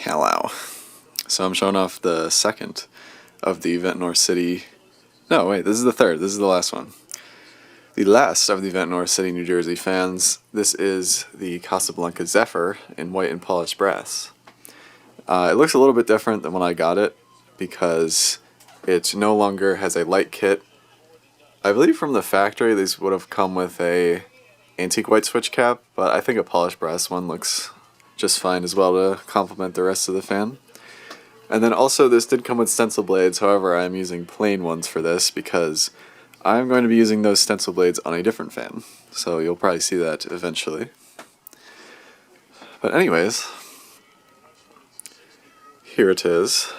Hello. So I'm showing off the second of the Ventnor City. No, wait, this is the third. This is the last one. The last of the Ventnor City, New Jersey fans. This is the Casablanca Zephyr in white and polished brass. It looks a little bit different than when I got it because it no longer has a light kit. I believe from the factory these would have come with a antique white switch cap, but I think a polished brass one looks just fine as well to complement the rest of the fan. And then also this did come with stencil blades, however I am using plain ones for this because I'm going to be using those stencil blades on a different fan. So you'll probably see that eventually. But anyways, here it is.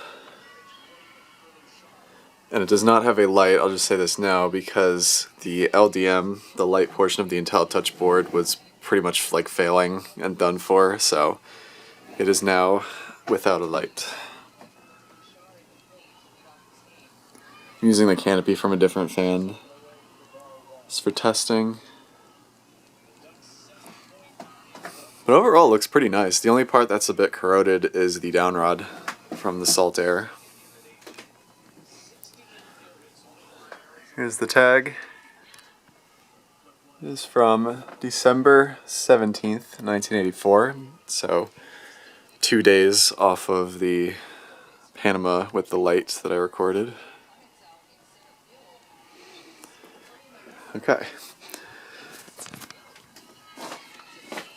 And it does not have a light, I'll just say this now, because the LDM, the light portion of the Inteli-Touch board, was pretty much like failing and done for, so it is now without a light. I'm using the canopy from a different fan. It's for testing. But overall it looks pretty nice. The only part that's a bit corroded is the downrod from the salt air. Here's the tag. It is from December 17th, 1984, so 2 days off of the Panama with the light that I recorded. Okay.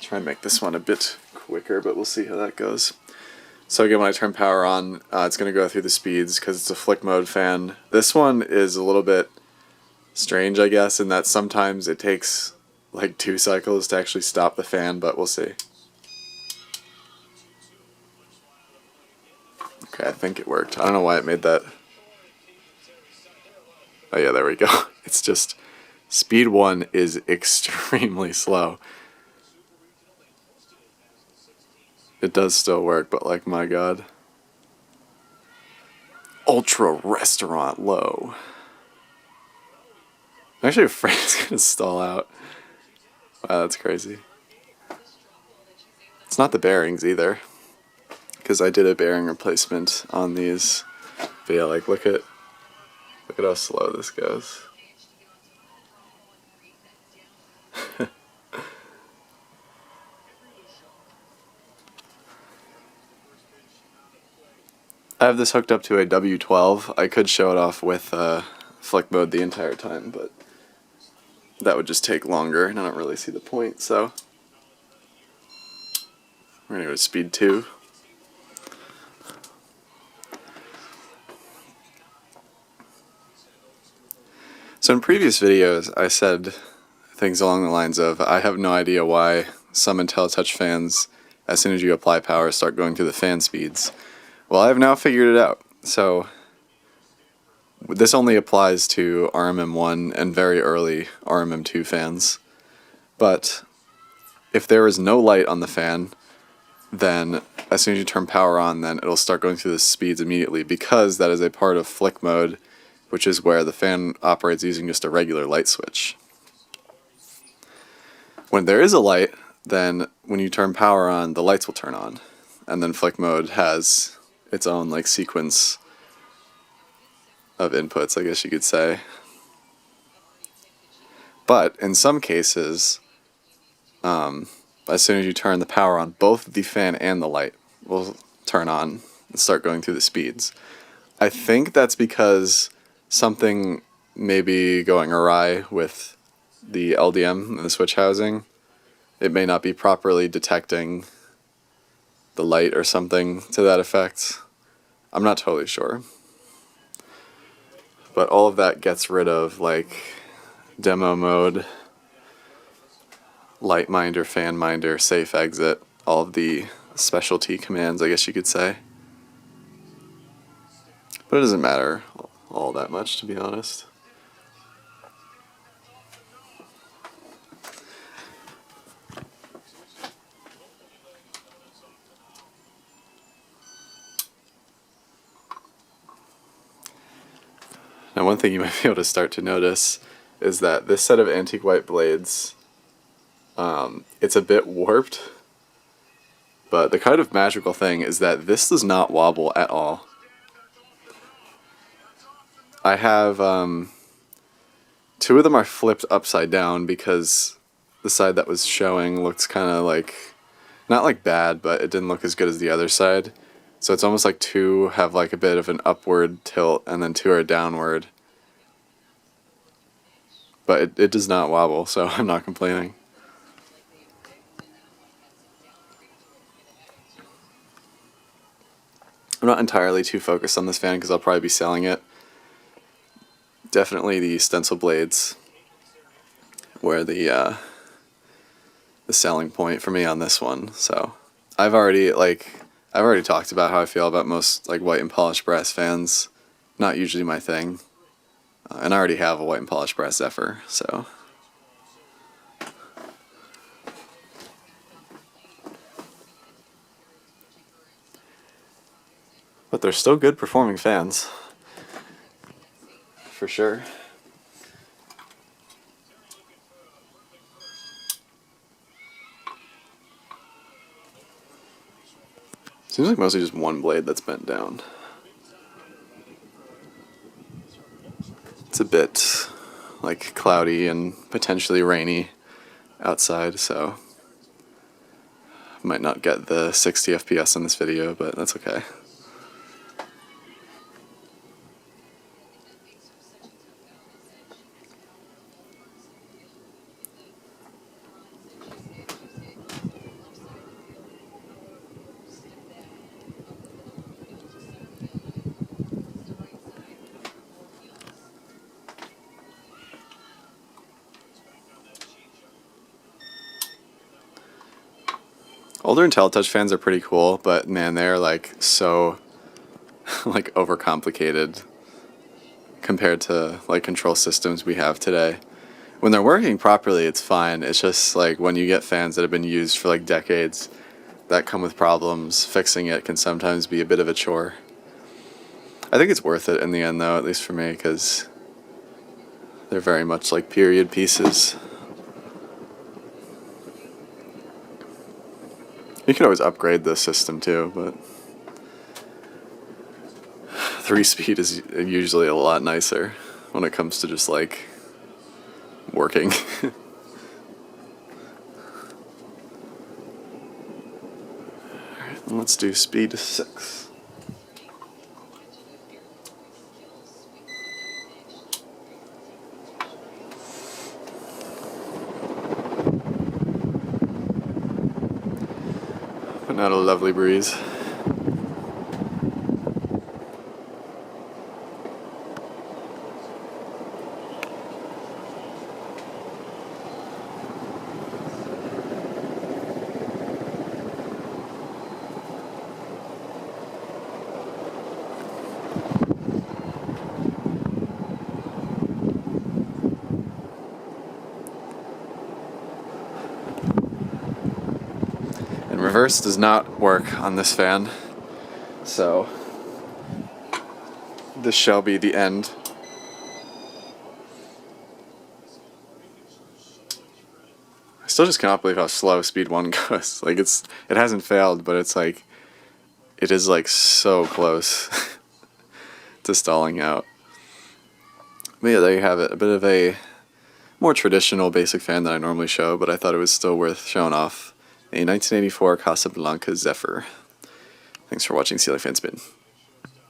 Try and make this one a bit quicker, but we'll see how that goes. So again, when I turn power on, it's going to go through the speeds because it's a flick mode fan. This one is a little bit strange, I guess, in that sometimes it takes like 2 cycles to actually stop the fan, but we'll see. Okay, I think it worked. I don't know why it made that. Oh yeah, there we go. It's just speed 1 is extremely slow. It does still work, but like, my god. Ultra restaurant low. I'm actually afraid it's going to stall out. Wow, that's crazy. It's not the bearings either, because I did a bearing replacement on these. But yeah, like, look at how slow this goes. I have this hooked up to a W12. I could show it off with flick mode the entire time, but that would just take longer, and I don't really see the point, so we're going to go to speed 2. So in previous videos, I said things along the lines of, I have no idea why some Intellitouch fans, as soon as you apply power, start going through the fan speeds. Well, I have now figured it out. So this only applies to RMM1 and very early RMM2 fans. But if there is no light on the fan, then as soon as you turn power on, then it'll start going through the speeds immediately, because that is a part of flick mode, which is where the fan operates using just a regular light switch. When there is a light, then when you turn power on, the lights will turn on, and then flick mode has its own like sequence of inputs, I guess you could say. But in some cases, as soon as you turn the power on, both the fan and the light will turn on and start going through the speeds. I think that's because something may be going awry with the LDM and the switch housing. It may not be properly detecting the light or something to that effect. I'm not totally sure. But all of that gets rid of like demo mode, light minder, fan minder, safe exit, all of the specialty commands, I guess you could say. But it doesn't matter all that much, to be honest. Now, one thing you might be able to start to notice is that this set of antique white blades, it's a bit warped, But the kind of magical thing is that this does not wobble at all. I have two of them are flipped upside down because the side that was showing looked kind of like, not like bad, but it didn't look as good as the other side. So it's almost like two have like a bit of an upward tilt and then two are downward. But it does not wobble, so I'm not complaining. I'm not entirely too focused on this fan because I'll probably be selling it. Definitely the stencil blades were the selling point for me on this one. So I've already talked about how I feel about most like white and polished brass fans. Not usually my thing. And I already have a white and polished brass Zephyr, so. But they're still good performing fans. For sure. Seems like mostly just one blade that's bent down. It's a bit like cloudy and potentially rainy outside, so might not get the 60 FPS in this video, but that's okay. Older Intellitouch fans are pretty cool, but man, they're like so like overcomplicated compared to like control systems we have today. When they're working properly, it's fine. It's just like when you get fans that have been used for like decades that come with problems, fixing it can sometimes be a bit of a chore. I think it's worth it in the end though, at least for me, because they're very much like period pieces. You can always upgrade the system too, but 3-speed is usually a lot nicer when it comes to just like working. Alright, let's do speed 6. Putting out a lovely breeze. And reverse does not work on this fan, so this shall be the end. I still just cannot believe how slow speed 1 goes. Like it hasn't failed, but it's like it is like so close to stalling out. But yeah, there you have it. A bit of a more traditional basic fan than I normally show, but I thought it was still worth showing off. A 1984 Casablanca Zephyr. Thanks for watching CLA Fan Spin.